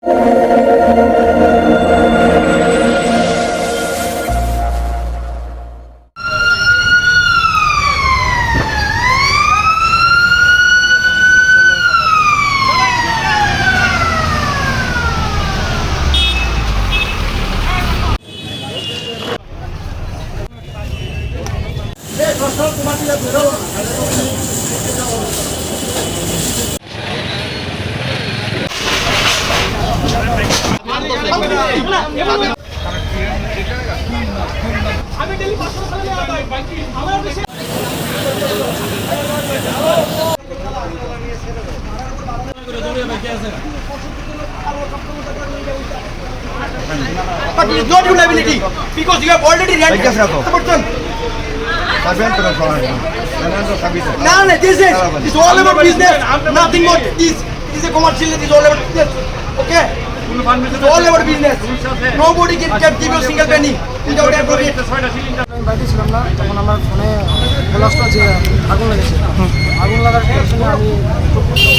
But it is not your liability because you have already rented the person. No, this is all about business. Nothing more. This is a commercial. It is all about business. Okay. It's all about business. Nobody can give you a single penny without appropriate. আমি বাড়িতে ছিলাম না, তখন আমার ফোনে বলা আসলো যে আগুন লেগেছে। আগুন লাগার পেছনে আমি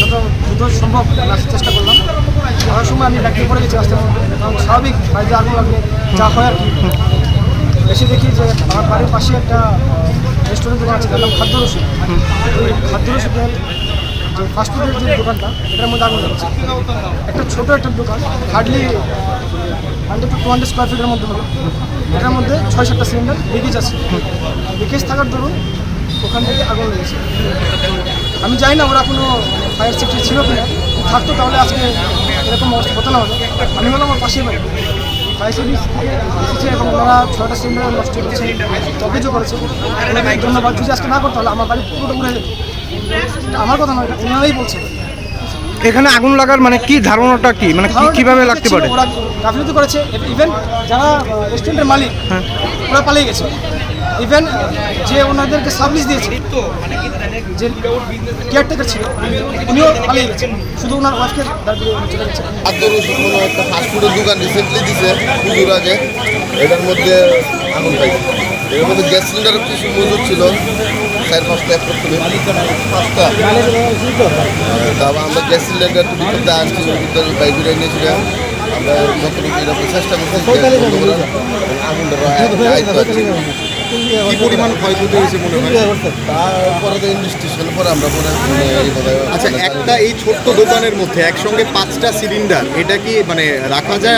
যত দ্রুত সম্ভব আসার চেষ্টা করলাম। যাওয়ার সময় আমি ব্যাগটি পড়ে গেছি রাস্তার মধ্যে, কারণ স্বাভাবিক বাড়িতে আগুন লাগলে যা হয় আর কি। এসে দেখি যে আমার বাড়ির পাশে একটা রেস্টুরেন্ট দোকান আছে, তার নাম খাদ্য রসিদ। ওই খাদ্য রসিদের যে ফাস্টফুডের যে দোকানটা, এটার মধ্যে আগুন লেগেছে। একটা ছোটো একটা দোকান, হার্ডলি 100 to 200 স্কোয়ার ফিটের মধ্যে হলো। এটার মধ্যে 6-7টা সিলিন্ডার লিকেজ আছে। লিকেজ থাকার দরুন ওখান থেকে আগুন লেগেছে। আমি জানি না ওরা কোনো ফায়ার সেফটি ছিল কিনা, থাকতো তাহলে আজকে এরকম অবস্থা হতো না। হলো আমি হলো আমার পাশের বাড়ি, ফায়ার সেফটি এসেছে এবং ওনারা 6টা সিলিন্ডার নষ্ট করেছে, অভিযোগ করেছে। ধন্যবাদ। যদি আজকে না করতে হলে আমার বাড়ি পুরোটা উড়ে যেত। আমার কথা নয়, ওনারাই বলছে। এখানে আগুন লাগার মানে কি ধারণাটা কি, মানে কিভাবে লাগতে পারে? ওরা গাফিলতি করেছে। ইভেন যারা রেস্টুরেন্টের মালিক ওরা পালিয়ে গেছে। ইভেন যে ওনাদেরকে সার্ভিস দিয়েছে, যে কেয়ারটেকার ছিল, উনিও পালিয়ে গেছেন। শুধু ওনার ওয়াইফকে চলে গেছে। কোনো একটা ফাস্টফুডের দোকান রিসেন্টলি দিছে পুজোর আগে, এটার মধ্যে আগুন পাইছে। এর মধ্যে গ্যাস সিলিন্ডার কিছু মজুদ ছিল, 4-5টা এক করতে 5টা। তারপর আমরা গ্যাস সিলিন্ডার তো ভিতরে আনছি, ভিতরে বাইরে নিয়েছিলাম। আমরা যতটুকু এরকম চেষ্টা করছি আগুনটা আয়ত্ত আছে। কি পরিমাণ ক্ষয়ক্ষতি হয়েছে মনে হয়? তারপরে তো ইনভেস্টিগেশন পরে আমরা পরে আচ্ছা, একটা এই ছোট্ট দোকানের মধ্যে একসঙ্গে 5টা সিলিন্ডার, এটা কি মানে রাখা যায়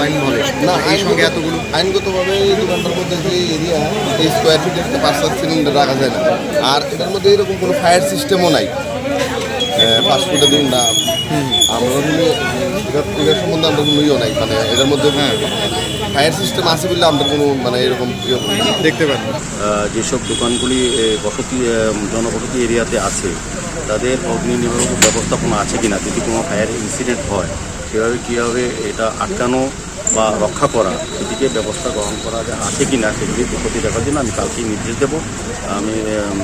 আইনভাবে? না, এই সঙ্গে এতগুলো আইনগতভাবে এই দোকানটার মধ্যে যে এরিয়া, এই স্কোয়ার ফিটের 5টা সিলিন্ডার রাখা যায় না। আর এটার মধ্যে এরকম কোনো ফায়ার সিস্টেমও নাই। ফাস্টফুডের দিন না আমরা এটার সম্বন্ধে আমরা কোনো ইয়ে নাই, মানে এটার মধ্যে ফায়ার সিস্টেম আছে বললে আমরা কোনো মানে এরকম দেখতে পান। যেসব দোকানগুলি জনবসতি এরিয়াতে আছে তাদের অগ্নি নির্বাপক ব্যবস্থাপনা আছে কিনা, যদি কোনো ফায়ার ইনসিডেন্ট হয় সেভাবে কীভাবে এটা আটকানো বা রক্ষা করা, সেদিকে ব্যবস্থা গ্রহণ করা আছে কিনা সেগুলি প্রতি দেখার জন্য আমি কালকেই নির্দেশ দেবো। আমি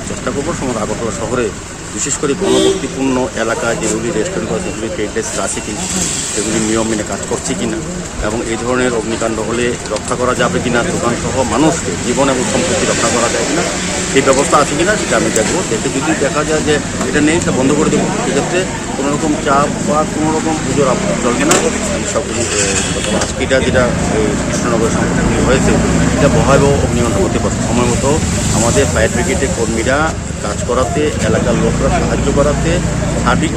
চেষ্টা করবো সমগ্র আগরতলা শহরে বিশেষ করে গণবস্তিপূর্ণ এলাকায় যেগুলি রেস্টুরেন্ট আছে সেগুলি ট্রেড ডেস্ক আছে কিনা, সেগুলি নিয়ম মেনে কাজ করছে কিনা, এবং এই ধরনের অগ্নিকাণ্ড হলে রক্ষা করা যাবে কিনা, দোকানসহ মানুষকে জীবন এবং সম্পত্তি রক্ষা করা যায় কিনা, সেই ব্যবস্থা আছে কিনা সেটা আমি দেখবো। দেখে যদি দেখা যায় যে এটা নেই, তা বন্ধ করে দেবো। সেক্ষেত্রে কোনোরকম চাপ বা কোনোরকম পুজোর চলবে না। সব কিছু আজকে যেটা কৃষ্ণনগরের সংঘটনগুলি হয়েছে, এটা ভয়াবহ অগ্নিকাণ্ড হতে পারে। সময় মতো আমাদের ফায়ার ব্রিগেডের কর্মীরা কাজ করাতে, এলাকার লোকরা সাহায্য করাতে, সার্বিক